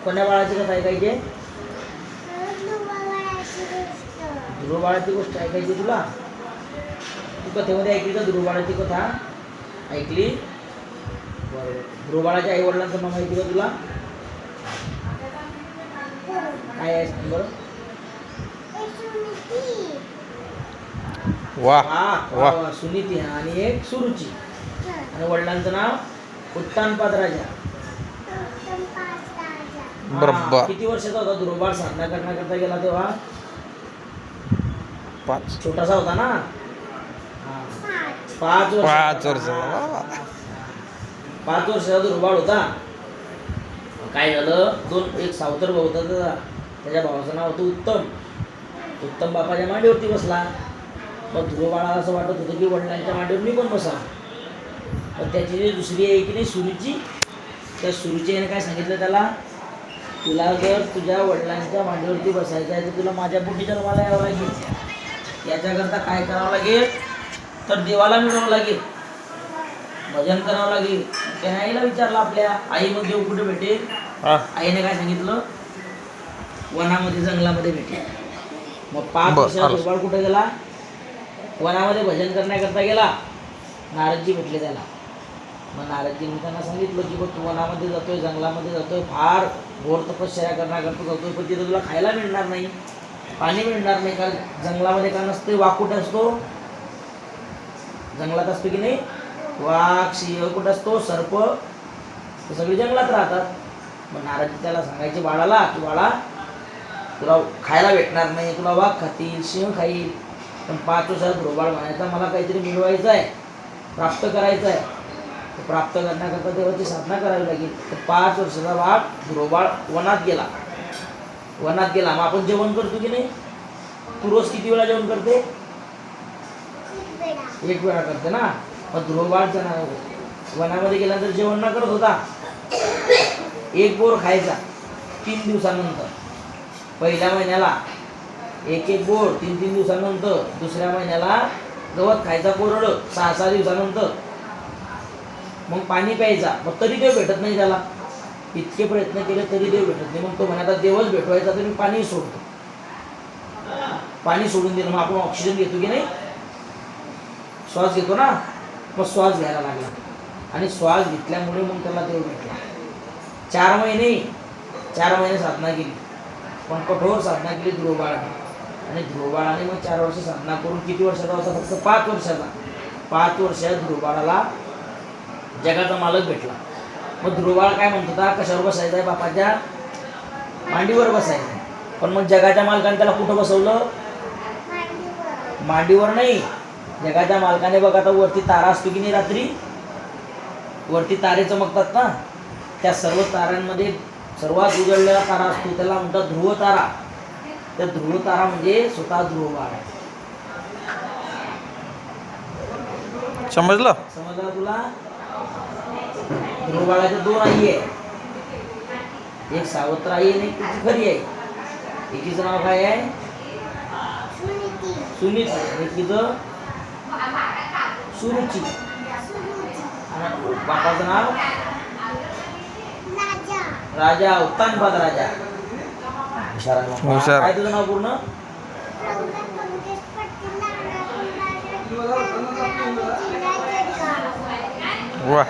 कोण्या बाळाची कथा ऐकायची? ध्रुव बाळाची गोष्ट ऐकायची तुला? तू कथेमध्ये ऐकली का ध्रुव बाळाची कथा? ऐकली? बरोबर. ध्रुव बाळाच्या आई वडिलांचं नाव माहिती का तुला? काय आहे सांग बरं? वाह सुनीती आणि एक सुरुची. आणि वडिलांचं नाव उत्तानपाद राजा. बरोबर. किती वर्षाचा होता ध्रुव बाळ साधना करण्याकरता गेला तेव्हा? 5 छोटासा होता ना. 5 वर्ष. 5 वर्ष. 5 वर्षाचा ध्रुव बाळ होता. काय झालं, एक सावतर भाऊ होता, त्याच्या भावाचं नाव होतं उत्तम. उत्तम बापाच्या मांडीवरती बसला. मग ध्रुव बाळाला असं वाटत होतं की वडिलांच्या मांडीवर मी पण बसा. पण त्याची जी दुसरी आहे की नाही सुरुची, त्या सुरुचीने काय सांगितलं त्याला, तुला जर तुझ्या वडिलांच्या मांडीवरती बसायचं आहे तर तुला माझ्या पोटी जन्माला यावं लागेल. याच्याकरता काय करावं लागेल, तर देवाला मिळवावं लागेल, भजन करावं लागेल. त्याने आईला विचारलं आपल्या, आई मग देव कुठे भेटेल? आईने काय सांगितलं, वनामध्ये जंगलामध्ये भेटेल. मग 5 वर्षाचा ध्रुव बाळ कुठे गेला? वनामध्ये भजन करण्याकरता गेला. नारदजी भेटले त्याला. मग नारदजींनी त्यांना सांगितलं की बघ, तू वनामध्ये जातोय, जंगलामध्ये जातोय, फार घोर तपश्चर्या करण्याकरता जातोय, पण तिथं तुला खायला मिळणार नाही, पाणी मिळणार नाही. कारण जंगलामध्ये का नसते, वाघ असतो, जंगलात असतो की नाही, वाघ सिंह कुठं असतो, सर्प, ते सगळे जंगलात राहतात. मग नारदजी त्याला सांगायचे बाळाला की बाळा, तुला खायला भेटणार नाही, तुला वाघ खातील, सिंह खाईल, पण 5 वर्षाचा ध्रुव बाळ म्हणायचा मला काहीतरी मिळवायचं आहे, प्राप्त करायचं आहे. प्राप्त करण्याकरता देवाची साधना करावी लागेल. तर 5 वर्षाचा बाळ ध्रुव बाळ वनात गेला. वनात गेला. मग आपण जेवण करतो की नाही, तू रोज किती वेळा जेवण करते? 1 वेळा करते ना. मग ध्रुव बाळ वनामध्ये गेल्यानंतर जेवण न करत होता. 1 बोर खायचा 3 दिवसानंतर. पहिल्या महिन्याला 1 बोर 3 दिवसानंतर. दुसऱ्या महिन्याला गवत खायचा कोरडं 6 दिवसानंतर. मग पाणी प्यायचा. मग तरी देव भेटत नाही त्याला. इतके प्रयत्न केले तरी देव भेटत नाही. मग तो म्हणे आता देवच भेटवायचा तर मी पाणी सोडतो. पाणी सोडून दिलं. मग आपण ऑक्सिजन घेतो की नाही, श्वास घेतो ना, मग श्वास घ्यायला लागला. आणि श्वास घेतल्यामुळे मग त्याला देव भेटला. 4 महिने साधना केली, पण कठोर साधना केली ध्रुव बाळाने. आणि ध्रुव बाळाने मग 4 वर्ष साधना करून किती वर्षाचा होता? फक्त 5 वर्षाचा. 5 वर्षात ध्रुव बाळाला जगाचा मालक भेटला. मग ध्रुव बाळ काय म्हणत होता, कशावर बसायचं आहे? बापाच्या मांडीवर बसायचं. पण मग जगाच्या मालकाने त्याला कुठं बसवलं? मांडीवर नाही. जगाच्या मालकाने बघा, आता वरती तारा असतो की नाही, रात्री वरती तारे चमकतात ना, त्या सर्व ताऱ्यांमध्ये सर्वात उजळलेला तारा असतो, त्याला म्हणतात ध्रुव तारा. त्या ध्रुव तारा म्हणजे स्वतः ध्रुव बाळ आहे. समजलं तुला? ध्रुव बाळाच्या 2 आई आहे. एक सावत्र आई आणि एक तिची खरी आई. एकीचं नाव काय आहे? सुनीती. एकीचं सुरुची. आणि बापाचं नाव राजा, उत्तानपाद राजा. हुशार. काय तुझं नाव पूर्ण? वाह.